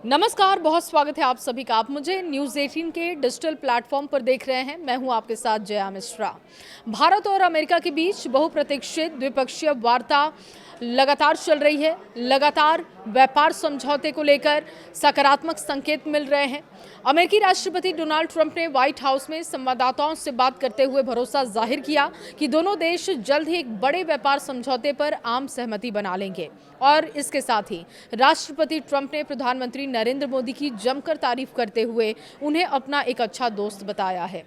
नमस्कार, बहुत स्वागत है आप सभी का। आप मुझे न्यूज़ 18 के डिजिटल प्लेटफॉर्म पर देख रहे हैं। मैं हूं आपके साथ जया मिश्रा। भारत और अमेरिका के बीच बहुप्रतीक्षित द्विपक्षीय वार्ता लगातार चल रही है। लगातार व्यापार समझौते को लेकर सकारात्मक संकेत मिल रहे हैं। अमेरिकी राष्ट्रपति डोनाल्ड ट्रंप ने व्हाइट हाउस में संवाददाताओं से बात करते हुए भरोसा जाहिर किया कि दोनों देश जल्द ही एक बड़े व्यापार समझौते पर आम सहमति बना लेंगे। और इसके साथ ही राष्ट्रपति ट्रंप ने प्रधानमंत्री नरेंद्र मोदी की जमकर तारीफ करते हुए उन्हें अपना एक अच्छा दोस्त बताया है।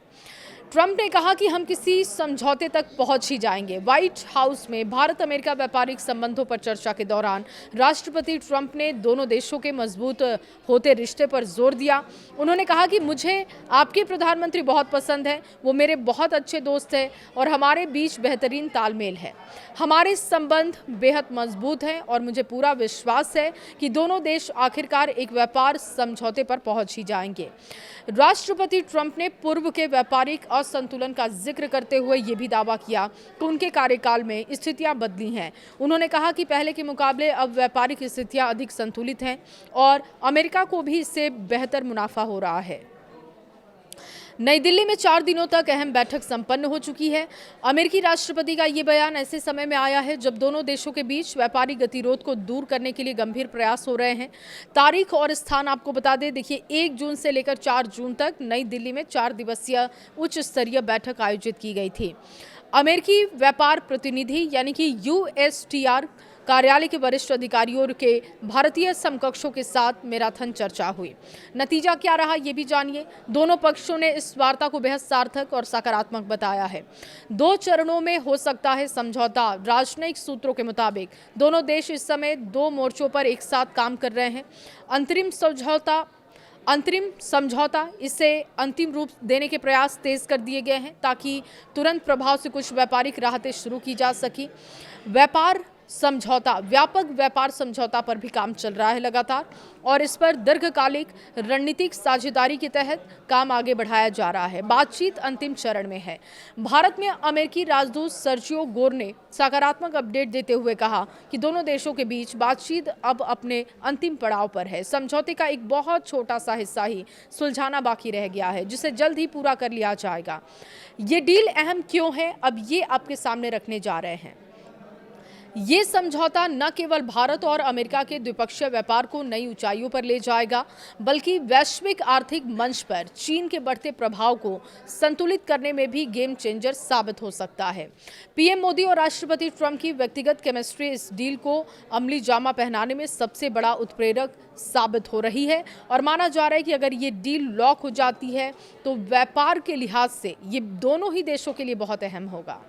ट्रंप ने कहा कि हम किसी समझौते तक पहुंच ही जाएंगे। व्हाइट हाउस में भारत अमेरिका व्यापारिक संबंधों पर चर्चा के दौरान राष्ट्रपति ट्रंप ने दोनों देशों के मजबूत होते रिश्ते पर जोर दिया। उन्होंने कहा कि मुझे आपके प्रधानमंत्री बहुत पसंद है, वो मेरे बहुत अच्छे दोस्त हैं और हमारे बीच बेहतरीन तालमेल है। हमारे संबंध बेहद मजबूत हैं और मुझे पूरा विश्वास है कि दोनों देश आखिरकार एक व्यापार समझौते पर पहुंच ही जाएंगे। राष्ट्रपति ट्रंप ने पूर्व के व्यापारिक असंतुलन का जिक्र करते हुए ये भी दावा किया कि उनके कार्यकाल में स्थितियां बदली हैं। उन्होंने कहा कि पहले के मुकाबले अब व्यापारिक स्थितियां अधिक संतुलित हैं और अमेरिका को भी इससे बेहतर मुनाफा हो रहा है। नई दिल्ली में 4 दिनों तक अहम बैठक संपन्न हो चुकी है। अमेरिकी राष्ट्रपति का ये बयान ऐसे समय में आया है जब दोनों देशों के बीच व्यापारिक गतिरोध को दूर करने के लिए गंभीर प्रयास हो रहे हैं। तारीख और स्थान आपको बता दें, देखिए 1 जून से लेकर 4 जून तक नई दिल्ली में 4 दिवसीय उच्च स्तरीय बैठक आयोजित की गई थी। अमेरिकी व्यापार प्रतिनिधि यानी कि यूएसटीआर कार्यालय के वरिष्ठ अधिकारियों के भारतीय समकक्षों के साथ मैराथन चर्चा हुई। नतीजा क्या रहा ये भी जानिए। दोनों पक्षों ने इस वार्ता को बेहद सार्थक और सकारात्मक बताया है। 2 चरणों में हो सकता है समझौता। राजनयिक सूत्रों के मुताबिक दोनों देश इस समय 2 मोर्चों पर एक साथ काम कर रहे हैं। अंतरिम समझौता इसे अंतिम रूप देने के प्रयास तेज कर दिए गए हैं ताकि तुरंत प्रभाव से कुछ व्यापारिक राहतें शुरू की जा सकी। व्यापक व्यापार समझौता पर भी काम चल रहा है लगातार और इस पर दीर्घकालिक रणनीतिक साझेदारी के तहत काम आगे बढ़ाया जा रहा है। बातचीत अंतिम चरण में है। भारत में अमेरिकी राजदूत सर्जियो गोर ने सकारात्मक अपडेट देते हुए कहा कि दोनों देशों के बीच बातचीत अब अपने अंतिम पड़ाव पर है। समझौते का एक बहुत छोटा सा हिस्सा ही सुलझाना बाकी रह गया है, जिसे जल्द ही पूरा कर लिया जाएगा। ये डील अहम क्यों है, अब ये आपके सामने रखने जा रहे हैं। ये समझौता न केवल भारत और अमेरिका के द्विपक्षीय व्यापार को नई ऊंचाइयों पर ले जाएगा, बल्कि वैश्विक आर्थिक मंच पर चीन के बढ़ते प्रभाव को संतुलित करने में भी गेम चेंजर साबित हो सकता है। पीएम मोदी और राष्ट्रपति ट्रंप की व्यक्तिगत केमिस्ट्री इस डील को अमली जामा पहनाने में सबसे बड़ा उत्प्रेरक साबित हो रही है और माना जा रहा है कि अगर ये डील लॉक हो जाती है तो व्यापार के लिहाज से ये दोनों ही देशों के लिए बहुत अहम होगा।